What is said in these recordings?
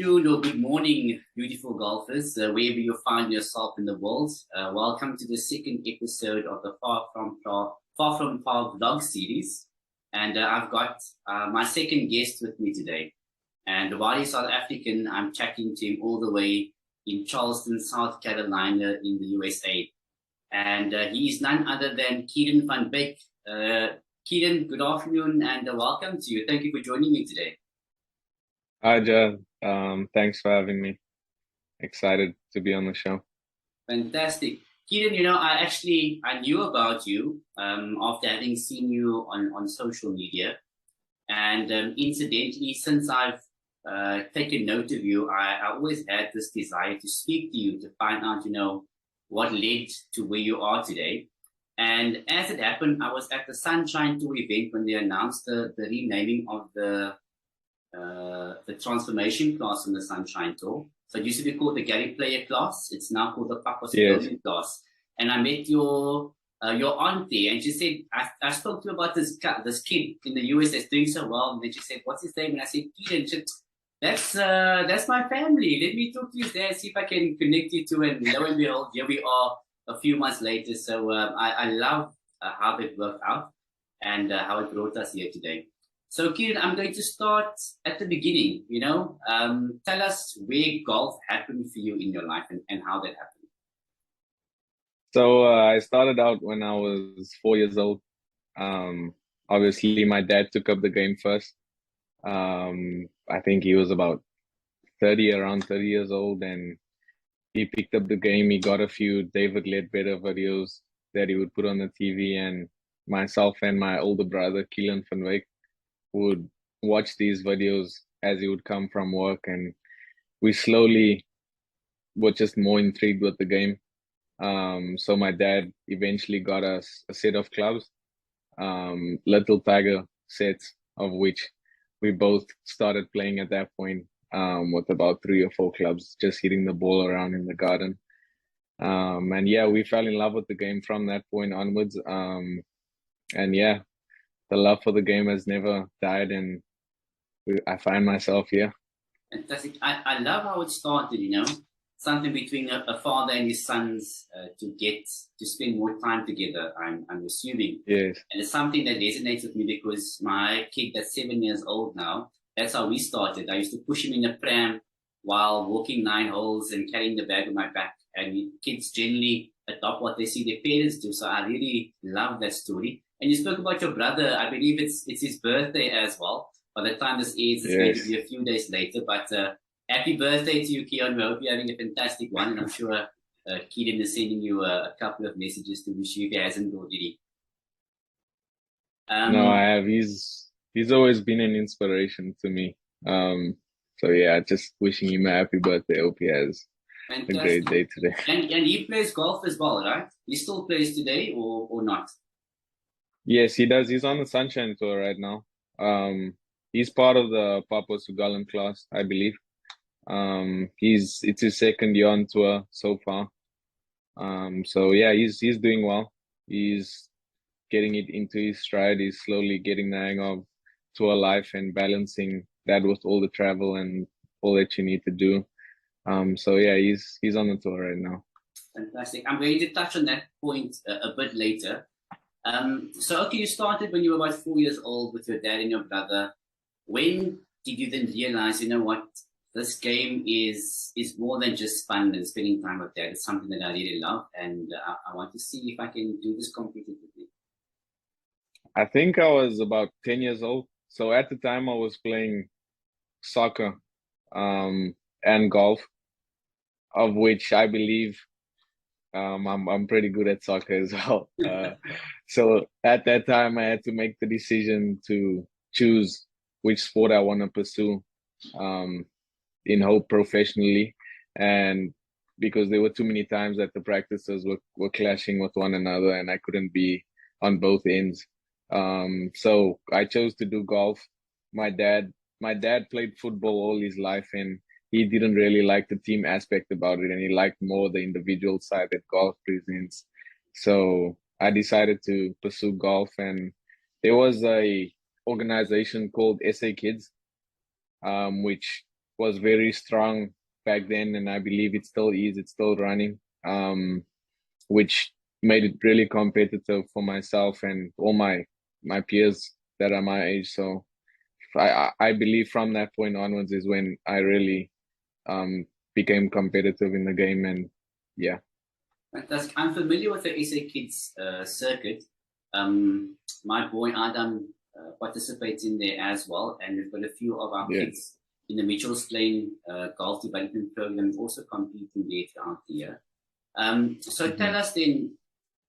afternoon or good morning, beautiful golfers, wherever you find yourself in the world. Welcome to the second episode of the Far From Far vlog series. And I've got my second guest with me today. And while he's South African, I'm chatting to him all the way in Charleston, South Carolina in the USA. And he is none other than Kieron van Wyk. Kieron, good afternoon and welcome to you. Thank you for joining me today. Hi, Jad. Thanks for having me. Excited to be on the show. Fantastic. Kieron, I knew about you after having seen you on social media. And incidentally, since I've taken note of you, I always had this desire to speak to you to find out, what led to where you are today. And as it happened, I was at the Sunshine Tour event when they announced the renaming of the transformation class from the Sunshine Tour. So it used to be called the Gary Player class. It's now called the Papa's Colonial class. And I met your auntie, and she said, I spoke to you about this kid in the US that's doing so well. And then she said, what's his name? And I said, Kieron. She said, that's my family. Let me talk to you there, see if I can connect you to. And lo and behold, here we are a few months later. So I love how it worked out and how it brought us here today. So, Kieron, I'm going to start at the beginning, Tell us where golf happened for you in your life and how that happened. So I started out when I was 4 years old. Obviously, my dad took up the game first. I think he was about around 30 years old, and he picked up the game. He got a few David Ledbetter videos that he would put on the TV, and myself and my older brother, Kieron van Wyk, would watch these videos as he would come from work, and we slowly were just more intrigued with the game. So my dad eventually got us a set of clubs, Little Tiger sets, of which we both started playing at that point, with about 3 or 4 clubs, just hitting the ball around in the garden. And yeah, we fell in love with the game from that point onwards. And yeah, the love for the game has never died, and I find myself here. Fantastic. I love how it started, something between a father and his sons to spend more time together, I'm assuming. Yes. And it's something that resonates with me because my kid that's 7 years old now, that's how we started. I used to push him in a pram while walking 9 holes and carrying the bag on my back. And kids generally adopt what they see their parents do. So I really love that story. And you spoke about your brother. I believe it's his birthday as well. By the time this airs, it's going to be a few days later. But happy birthday to you, Kieron. We hope you're having a fantastic one. And I'm sure Kieron is sending you a couple of messages to wish you if he hasn't already. No, I have. He's always been an inspiration to me. So yeah, just wishing him a happy birthday. Hope he has a great day today. And he plays golf as well, right? He still plays today or not? Yes, he does. He's on the Sunshine Tour right now. He's part of the Papa's Colonial class, I believe. It's his second year on tour so far. So yeah, he's doing well. He's getting it into his stride. He's slowly getting the hang of tour life and balancing that with all the travel and all that you need to do. So yeah, he's on the tour right now. Fantastic. I'm going to touch on that point a bit later. So okay, you started when you were about 4 years old with your dad and your brother. When did you then realize, this game is more than just fun and spending time with dad? It's something that I really love, and I want to see if I can do this competitively. I think I was about 10 years old. So at the time I was playing soccer and golf, of which I believe I'm pretty good at soccer as well. So at that time I had to make the decision to choose which sport I want to pursue in hope professionally, and because there were too many times that the practices were clashing with one another and I couldn't be on both ends. So I chose to do golf. My dad played football all his life, and he didn't really like the team aspect about it, and he liked more the individual side that golf presents. So I decided to pursue golf, and there was a organization called SA Kids, which was very strong back then, and I believe it still is. It's still running, which made it really competitive for myself and all my peers that are my age. So I believe from that point onwards is when I really became competitive in the game, and yeah. Fantastic. I'm familiar with the SA Kids circuit. My boy Adam participates in there as well, and we've got a few of our kids in the Mitchell's Plain Golf Development Program also competing there throughout the year. So tell us then,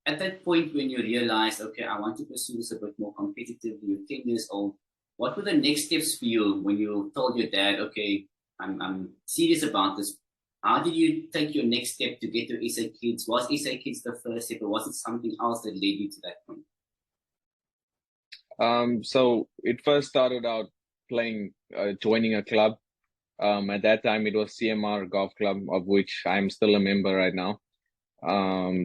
at that point when you realized, okay, I want to pursue this a bit more competitively, you're 10 years old, what were the next steps for you when you told your dad, okay, I'm serious about this? How did you take your next step to get to SA Kids? Was SA Kids the first step, or was it something else that led you to that point? So it first started out playing, joining a club. At that time, it was CMR Golf Club, of which I'm still a member right now.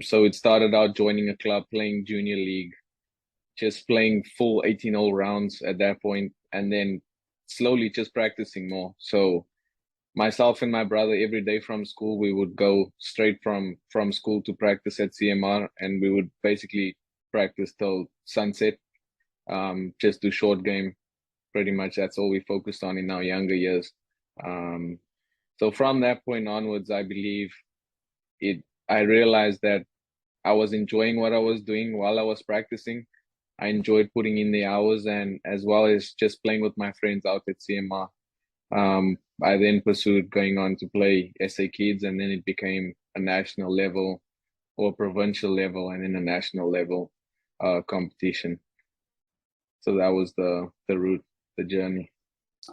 So it started out joining a club, playing junior league, just playing full 18-hole rounds at that point, and then slowly just practicing more. So myself and my brother, every day from school, we would go straight from school to practice at CMR, and we would basically practice till sunset, just do short game. Pretty much that's all we focused on in our younger years. So from that point onwards, I believe I realized that I was enjoying what I was doing while I was practicing. I enjoyed putting in the hours, and as well as just playing with my friends out at CMR. I then pursued going on to play SA Kids, and then it became a national level or provincial level, and then a national level competition. So that was the route, the journey.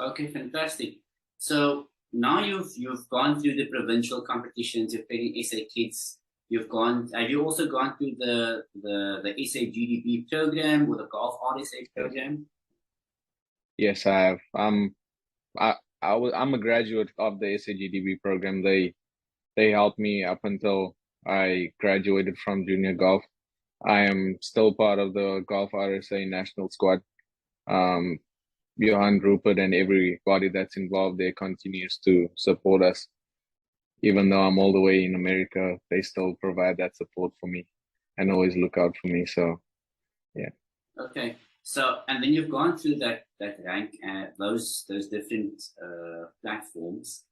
Okay, fantastic. So now you've gone through the provincial competitions, you've played in SA Kids, have you also gone through the SA GDB program or the Golf RSA program? Yes, I have. I'm a graduate of the SAGDB program. They helped me up until I graduated from junior golf. I am still part of the Golf RSA national squad. Johan Rupert and everybody that's involved there continues to support us. Even though I'm all the way in America, they still provide that support for me and always look out for me. So, yeah. Okay. So, and then you've gone through that rank at those different platforms.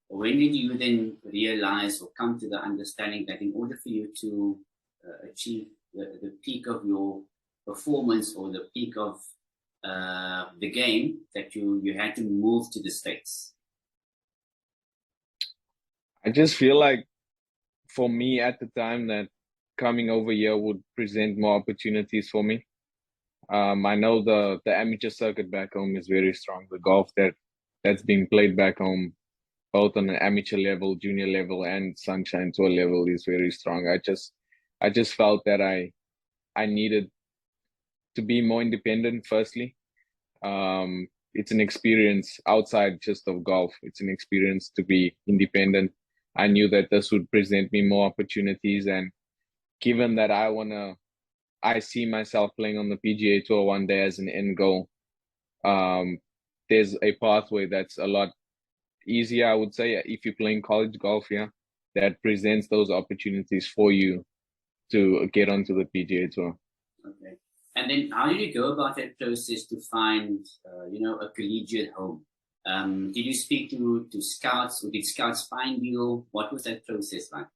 When did you then realize or come to the understanding that in order for you to achieve the peak of your performance or the peak of the game, that you had to move to the States? I just feel like for me at the time that coming over here would present more opportunities for me. I know the amateur circuit back home is very strong. The golf that's being played back home, both on an amateur level, junior level, and Sunshine Tour level, is very strong. I just felt that I needed to be more independent. Firstly, it's an experience outside just of golf. It's an experience to be independent. I knew that this would present me more opportunities, and given that I see myself playing on the PGA Tour one day as an end goal. There's a pathway that's a lot easier, I would say, if you're playing college golf, that presents those opportunities for you to get onto the PGA Tour. Okay. And then how did you go about that process to find, a collegiate home? Did you speak to scouts, or did scouts find you? What was that process like?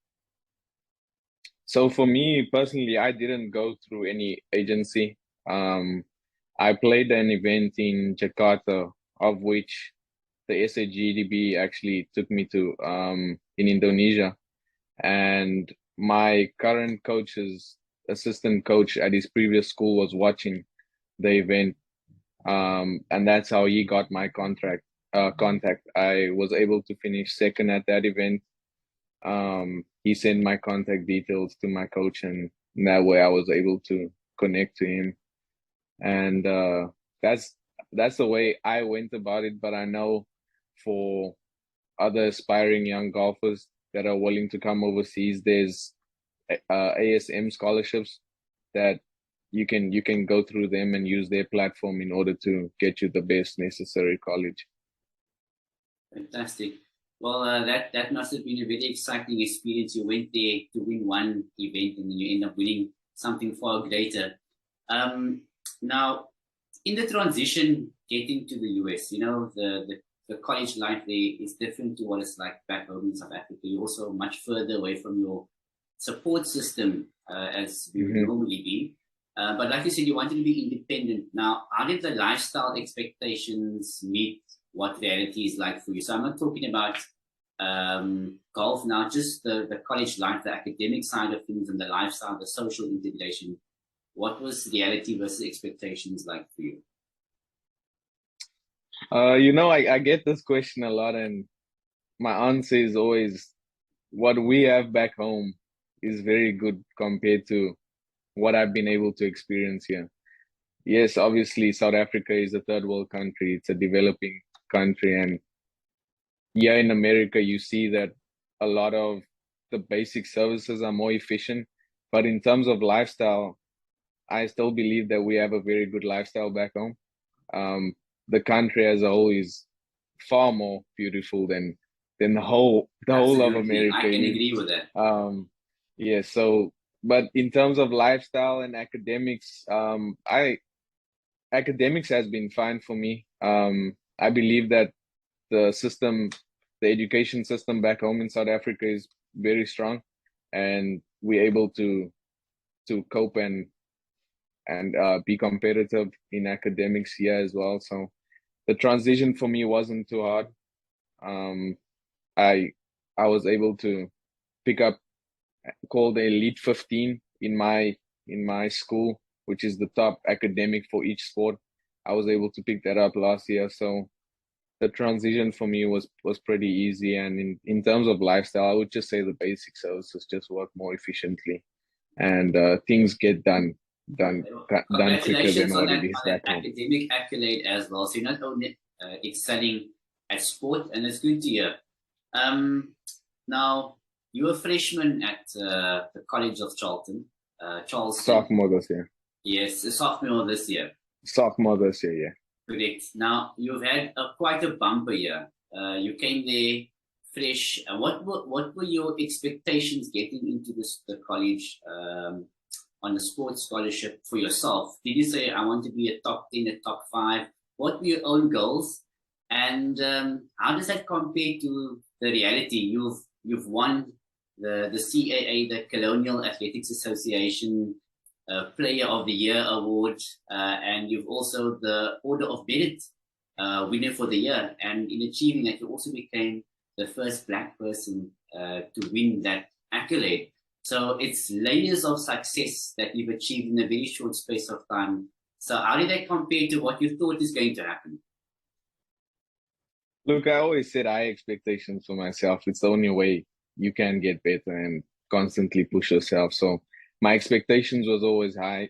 So for me personally, I didn't go through any agency. I played an event in Jakarta, of which the SAGDB actually took me to in Indonesia. And my current coach's assistant coach at his previous school was watching the event. And that's how he got my contact. I was able to finish second at that event. He sent my contact details to my coach, and that way I was able to connect to him. And that's the way I went about it. But I know for other aspiring young golfers that are willing to come overseas, there's ASM scholarships that you can go through them and use their platform in order to get you the best necessary college. Fantastic. Well, that must have been a very exciting experience. You went there to win one event and then you end up winning something far greater. Now, in the transition getting to the US, the college life there is different to what it's like back home in South Africa. You're also much further away from your support system as we would normally be. But like you said, you wanted to be independent. Now, how did the lifestyle expectations meet what reality is like for you? So I'm not talking about golf now, just the college life, the academic side of things and the lifestyle, the social integration. What was reality versus expectations like for you? I get this question a lot, and my answer is always what we have back home is very good compared to what I've been able to experience here. Yes, obviously, South Africa is a third world country. It's a developing country. And here in America, you see that a lot of the basic services are more efficient. But in terms of lifestyle, I still believe that we have a very good lifestyle back home. The country as a whole is far more beautiful than the whole of America. I can agree with that. Yeah, so but in terms of lifestyle and academics, academics has been fine for me. I believe that the education system back home in South Africa is very strong, and we're able to cope and be competitive in academics here as well. So the transition for me wasn't too hard. I was able to pick up called the Elite 15 in my school, which is the top academic for each sport. I was able to pick that up last year. So the transition for me was pretty easy. And in terms of lifestyle, I would just say the basic services just work more efficiently, and things get done quicker than what it is back home. Academic accolade as well. So you're not only excelling at sport, and it's good to hear. Now, you're a freshman at the College of Charleston. Charleston. Sophomore this year. Yes, a sophomore this year. Sophomore this year, yeah. Correct. Now, you've had quite a bumper year. You came there fresh. What were your expectations getting into the college on the sports scholarship for yourself? Did you say, I want to be a top 10, a top 5? What were your own goals? And how does that compare to the reality? You've won the CAA, the Colonial Athletics Association Player of the Year award, and you've also the Order of Merit winner for the year. And in achieving that, you also became the first Black person to win that accolade. So it's layers of success that you've achieved in a very short space of time. So how did that compare to what you thought is going to happen? Look, I always set high expectations for myself. It's the only way you can get better and constantly push yourself. So my expectations was always high.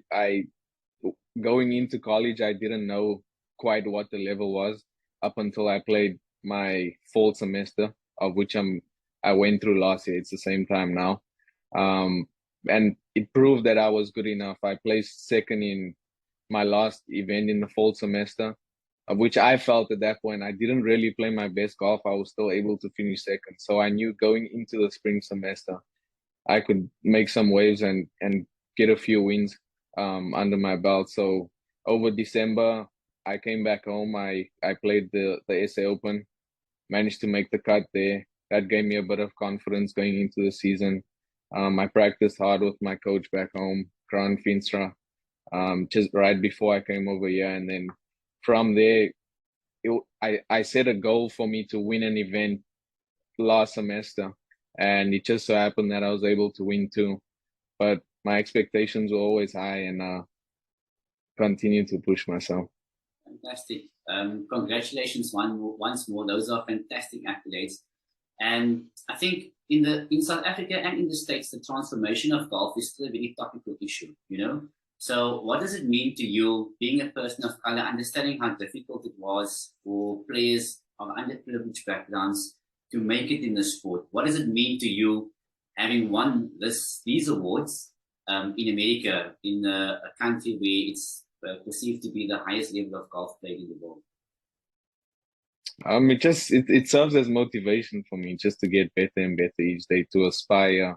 Going into college, I didn't know quite what the level was up until I played my fall semester, of which I went through last year. It's the same time now. And it proved that I was good enough. I placed second in my last event in the fall semester, of which I felt at that point I didn't really play my best golf. I was still able to finish second. So I knew going into the spring semester, I could make some waves and get a few wins under my belt. So over December, I came back home. I played the SA Open, managed to make the cut there. That gave me a bit of confidence going into the season. I practiced hard with my coach back home, Kieron van Wyk, just right before I came over here. And then from there, I set a goal for me to win an event last semester. And it just so happened that I was able to win too. But my expectations were always high, and continue to push myself. Fantastic. Congratulations once more. Those are fantastic accolades. And I think in South Africa and in the States, the transformation of golf is still a very topical issue, So what does it mean to you, being a person of color, understanding how difficult it was for players of underprivileged backgrounds to make it in the sport? What does it mean to you having won these awards in America, in a country where it's perceived to be the highest level of golf played in the world? It serves as motivation for me just to get better and better each day, to aspire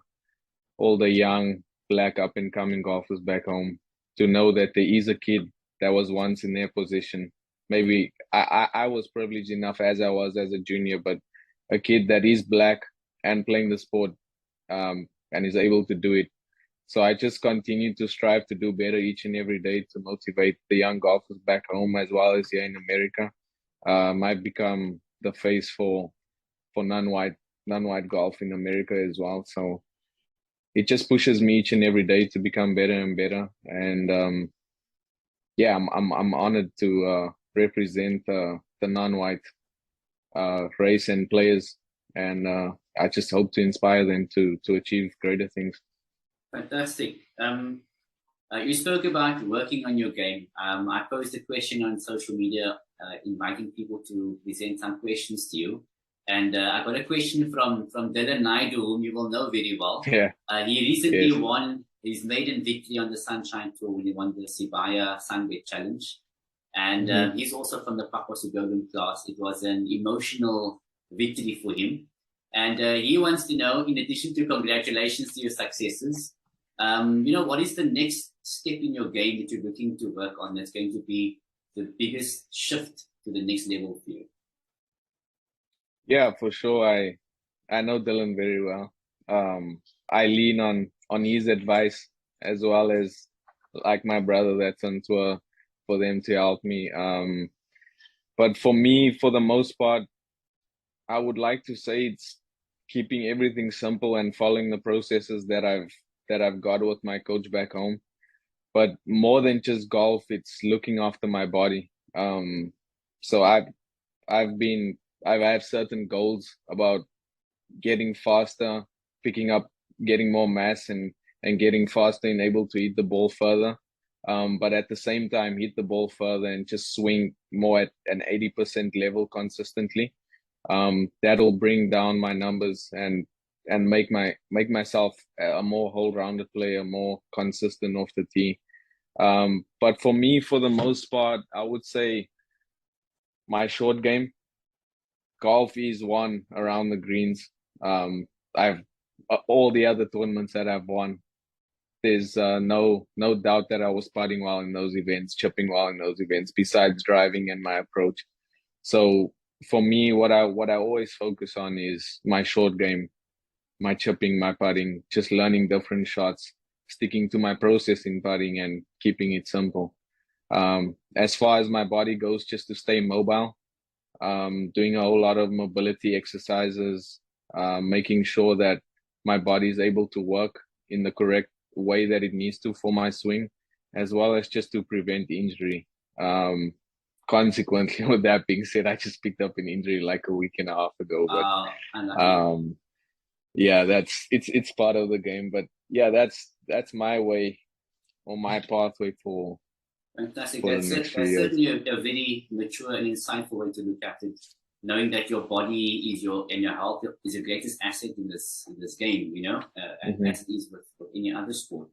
all the young black up and coming golfers back home to know that there is a kid that was once in their position. Maybe I was privileged enough as I was as a junior, but a kid that is black and playing the sport, and is able to do it. So I just continue to strive to do better each and every day to motivate the young golfers back home as well as here in America. I've become the face for non-white golf in America as well. So it just pushes me each and every day to become better and better. And yeah, I'm honored to represent the non-white race and players, and I just hope to inspire them to achieve greater things. Fantastic. You spoke about working on your game. I posed a question on social media, inviting people to present some questions to you. And I got a question from Dylan Naidu, whom you will know very well. Yeah. He recently won his maiden victory on the Sunshine Tour when he won the Sibaya Sunbet Challenge. And he's also from the Pakos Golden class. It was an emotional victory for him. And he wants to know, in addition to congratulations to your successes, what is the next step in your game that you're looking to work on that's going to be the biggest shift to the next level for you? Yeah, for sure. I know Dylan very well. I lean on his advice as well as like my brother that's on tour for them to help me. But for me, for the most part, I would like to say it's keeping everything simple and following the processes that I've got with my coach back home. But more than just golf, it's looking after my body. So I have certain goals about getting faster, picking up, getting more mass, and getting faster and able to hit the ball further. But at the same time, hit the ball further and just swing more at an 80% level consistently. That'll bring down my numbers and make myself a more whole-rounded player, more consistent off the tee. But for me, for the most part, I would say my short game, golf is one around the greens. I've all the other tournaments that I've won, there's no doubt that I was putting well in those events, chipping well in those events, besides driving and my approach. So for me, what I always focus on is my short game, my chipping, my putting, just learning different shots, sticking to my process in putting and keeping it simple. As far as my body goes, just to stay mobile, doing a whole lot of mobility exercises, making sure that my body is able to work in the correct way that it needs to for my swing, as well as just to prevent injury. Consequently, with that being said, I just picked up an injury like a week and a half ago. But yeah, it's part of the game. But yeah, that's my way or my pathway for. Fantastic. That's certainly a very mature and insightful way to look at it. Knowing that your body is your health is your greatest asset in this game, and as it is with any other sport.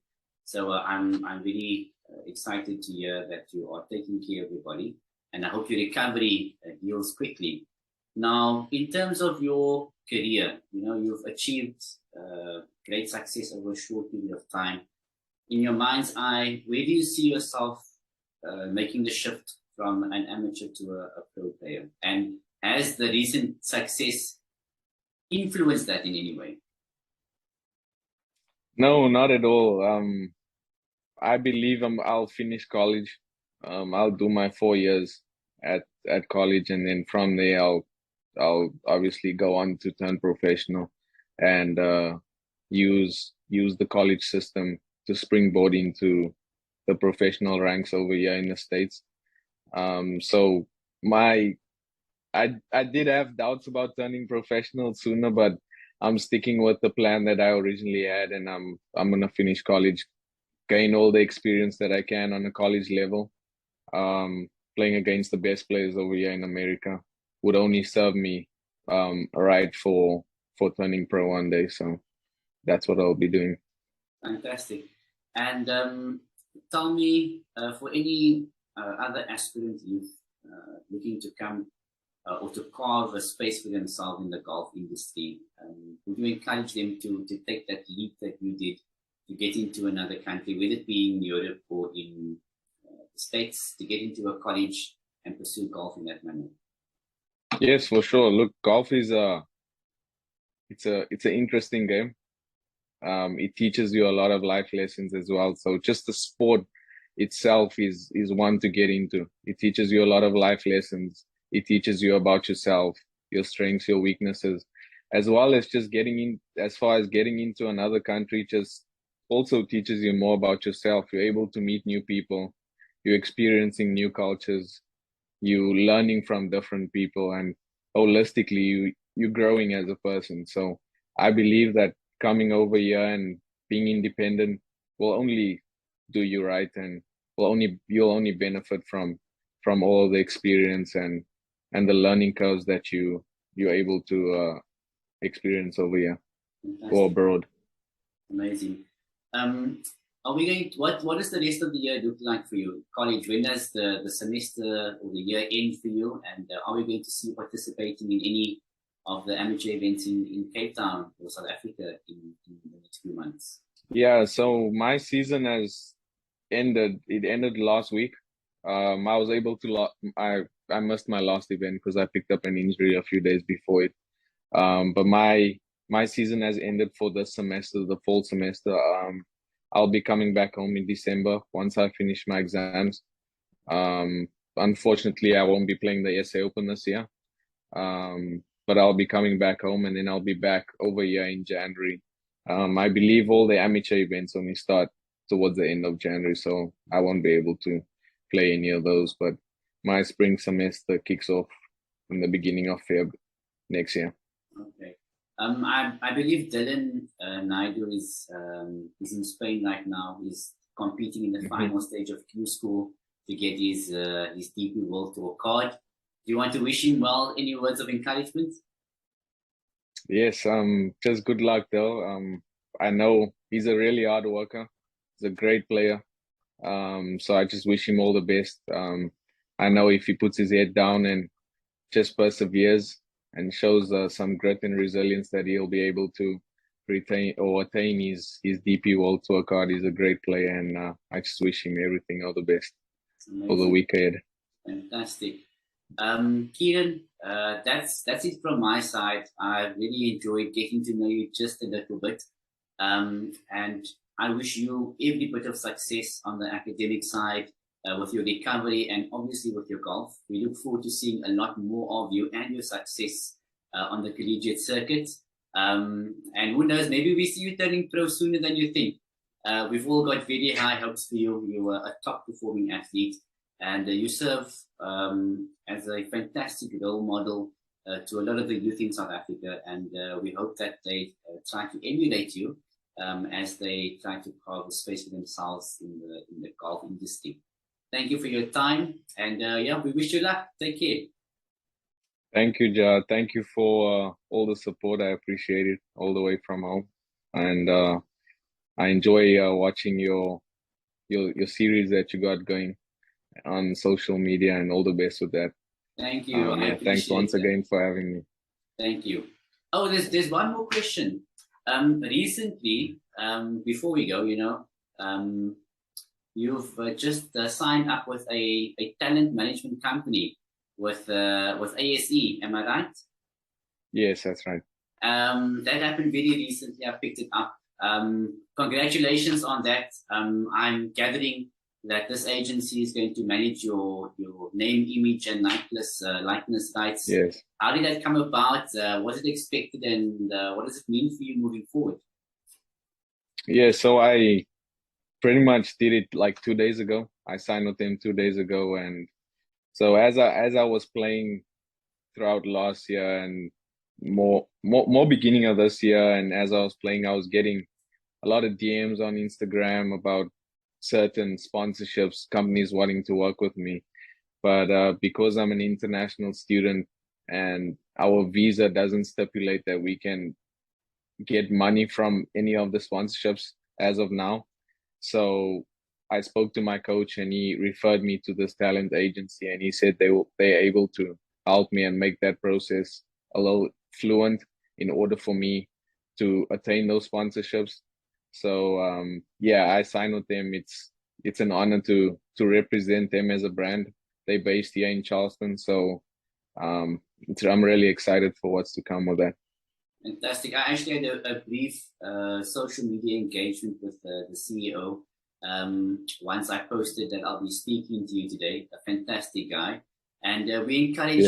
So I'm really excited to hear that you are taking care of your body, and I hope your recovery heals quickly. Now, in terms of your career, you've achieved great success over a short period of time. In your mind's eye, where do you see yourself making the shift from an amateur to a pro player? And has the recent success influenced that in any way? No, not at all. I believe I'll finish college. I'll do my 4 years at college, and then from there I'll obviously go on to turn professional and use the college system to springboard into the professional ranks over here in the States. So I did have doubts about turning professional sooner, but I'm sticking with the plan that I originally had, and I'm gonna finish college, gain all the experience that I can on a college level. Playing against the best players over here in America would only serve me right for turning pro one day. So that's what I'll be doing. Fantastic. And tell me, for any other aspirant youth looking to come or to carve a space for themselves in the golf industry, would you encourage them to take that leap that you did to get into another country, whether it be in Europe or in the States, to get into a college and pursue golf in that manner? Yes, for sure. Look, golf is it's an interesting game. It teaches you a lot of life lessons as well. So just the sport itself is one to get into. It teaches you a lot of life lessons. It teaches you about yourself, your strengths, your weaknesses, as well as just getting in. As far as getting into another country, just also teaches you more about yourself. You're able to meet new people. You're experiencing new cultures. You learning from different people, and holistically, you're growing as a person. So I believe that coming over here and being independent will only do you right, and you'll only benefit from all the experience and the learning curves that you're able to experience over here. Fantastic. Or abroad. Amazing. Are we going to, what does the rest of the year look like for you? College, when does the semester or the year end for you? And are we going to see you participating in any of the amateur events in Cape Town or South Africa in the next few months? Yeah, so my season has ended. It ended last week. I was able to I missed my last event because I picked up an injury a few days before it. But my season has ended for this semester, the fall semester. I'll be coming back home in December once I finish my exams. Unfortunately, I won't be playing the SA Open this year. But I'll be coming back home, and then I'll be back over here in January. I believe all the amateur events only start towards the end of January, so I won't be able to play any of those. But my spring semester kicks off in the beginning of Feb next year. Okay. I believe Dylan Naidu is in Spain right now. He's competing in the final stage of Q School to get his DP World Tour card. Do you want to wish him well? Any words of encouragement? Yes, just good luck though. I know he's a really hard worker. He's a great player. So I just wish him all the best. I know if he puts his head down and just perseveres and shows some grit and resilience, that he'll be able to retain or attain his DP World Tour card. He's a great player, and I just wish him everything all the best for the week ahead. Fantastic. Kieron, that's it from my side. I really enjoyed getting to know you just a little bit. And I wish you every bit of success on the academic side, with your recovery and obviously with your golf. We look forward to seeing a lot more of you and your success on the collegiate circuit. And who knows, maybe we see you turning pro sooner than you think. We've all got very high hopes for you. You are a top performing athlete, and you serve as a fantastic role model to a lot of the youth in South Africa. And we hope that they try to emulate you as they try to carve a space for themselves in the golf industry. Thank you for your time, and yeah, we wish you luck. Take care. Thank you, Jad. Thank you for all the support. I appreciate it all the way from home, and I enjoy watching your series that you got going on social media, and all the best with that. Thank you. Thanks once again for having me. Thank you. Oh, there's one more question. Recently, before we go, you've just signed up with a talent management company with ASE. Am I right? Yes, that's right. That happened very recently. I picked it up. Congratulations on that. I'm gathering that this agency is going to manage your name, image, and likeness rights. Yes. How did that come about? Was it expected, and what does it mean for you moving forward? Yeah, so I pretty much did it like 2 days ago. I signed with them 2 days ago, and so as I was playing throughout last year and more beginning of this year, and as I was playing, I was getting a lot of DMs on Instagram about certain sponsorships, companies wanting to work with me. But because I'm an international student and our visa doesn't stipulate that we can get money from any of the sponsorships as of now. So I spoke to my coach, and he referred me to this talent agency, and he said they're able to help me and make that process a little fluent in order for me to attain those sponsorships. So yeah, I signed with them. It's an honor to represent them as a brand. They're based here in Charleston, so I'm really excited for what's to come with that. Fantastic. I actually had a brief social media engagement with the CEO. Once I posted that I'll be speaking to you today. A fantastic guy. And we encourage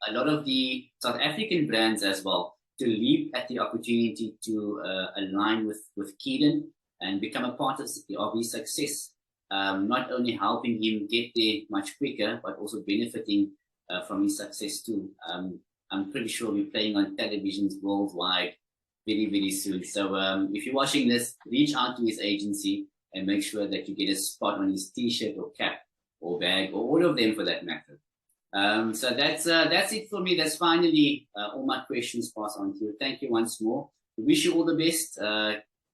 a lot of the South African brands as well to leap at the opportunity to align with Kieron and become a part of his success. Not only helping him get there much quicker, but also benefiting from his success too. I'm pretty sure we're playing on televisions worldwide very, very soon. So if you're watching this, reach out to his agency and make sure that you get a spot on his t-shirt or cap or bag or all of them for that matter. So that's it for me. That's finally all my questions passed on to you. Thank you once more. We wish you all the best.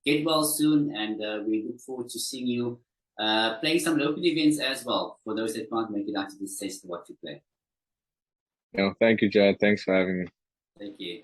Get well soon, and we look forward to seeing you playing some local events as well for those that can't make it out to the States to watch you play. No, thank you, Jad. Thanks for having me. Thank you.